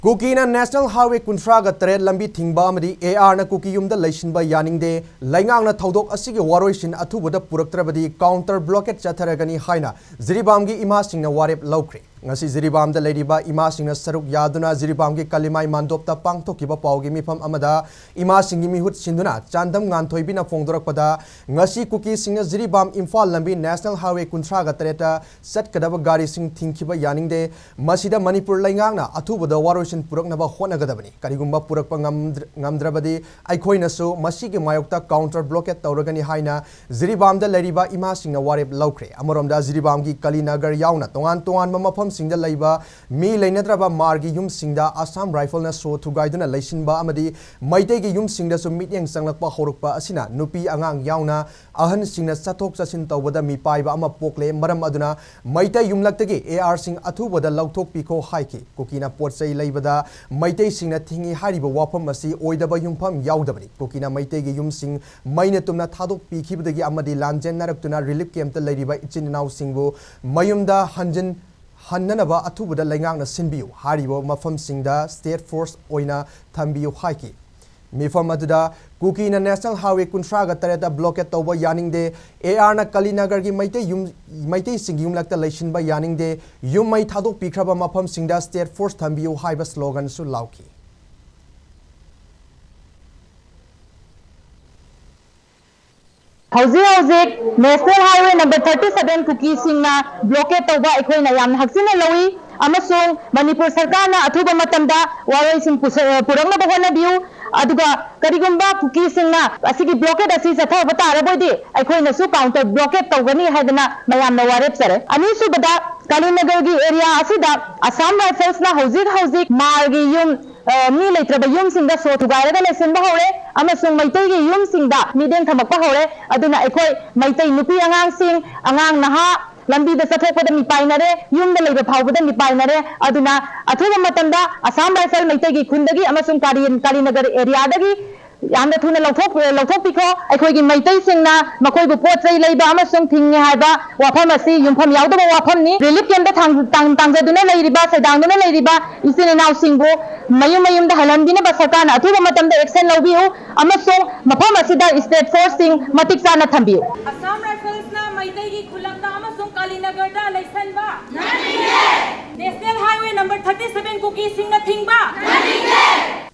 Kuki na National Highway Kuntraga Tred lambi thingba amadi AR na Kuki yumda leisinba yaningde laingang na thaudok asigi waroisin athubuda puraktrabadi counter blockade Chattharagani Haina Jiribam gi Imasing na Warep Loukhre ngasi Jiribam da leiriba Imasing na saruk yaduna Jiribam gi kalimai mandopta pangthokiba paugi mifam amada Imasing gi mihut sinduna chandam nganthoi na phongdorakpada ngasi Kuki singna Jiribam Imphal lambi National Highway Kuntraga Treta satkadaba gari sing thingkiba yaningde masida Manipur laingang na athubuda waroisin puraknaba honagadabani karigumba purakpa ngamdrabadi aikhoinasu masigi mayokta counter blockade Chattharagani Haina Jiribam da leiriba Imasing na Warep Loukhre amoromda Jiribam gi Kalinagar yauna tongan mamafam singda leiba mi leinadraba margi yum singda Assam rifle na so thugaiduna leisinba amadi maitei gi yum singda su mityang sanglakpa horukpa asina nupi angang yauna ahan singna sathok chasin tawbada mi paiba ama pokle maram aduna maitei yumlaktagi AR sing athubada lauthok piko haiki Kukina potsai leibada maitei singna thingi hariba wafam asi oidaba yumpham yaudabani Kukina maitei gi yum sing maina tumna thadok pikhibadagi amadi lanjen naraktuna relief camp ta leiriba ichinnaw singbu mayumda hanjin Hananaba atubada laingang na sinbiu haribo mafam singda state force oina thambiu haiki mifam aduda Kuki na National Highway Kuntraga Tareta blockade tawba yaningde AR na Kalinagar gi maitei sing yumlakta leisinba yaningde yum mai thadok pikraba mafam singda state force thambiu haiba slogan su lauki Hauzik National Highway number 37 Kuki singna blockade tawba aikhoina yam haksina lawi amasung Manipur sarkar na athuba matamda waroi sing purangna bahana biu aduga karigumba Kuki singna asigi blockade asi sathaba tarabodi aikhoina su counter blockade tawgani haidana mayam na warep sare ani subada Kalinagar gi area asida Assam rifles na hauzik margi yum mi leitraba yum singda so thugairaga leisinba hore amasung maitei gi yum singda mideng thamakpa hore aduna aikoi maitei nupi angang sing angang naha lambi da sathokpada mi painare yum da leiba phawbada mi painare aduna athuba matamda Assam rifle maitei gi khundagi amasung Kalinagar area dagi yamna thuna lauthok pikho aikoi gi maitei singna makoi bu potsai leiba amasung thingni haiba wafam asi yumpham yaudaba wafam ni relief camp da tangjaduna leiriba sedangduna leiriba isininaw singbu mayum da halandina ba sarkana athuba matamda action lawbiu amasung mafam asida state force sing matik chana thambiu Assam rifles na maitei gi khulakda amasung Kalinagar da leisinba yaningde National Highway number 37 Kuki sing na thingba yaningde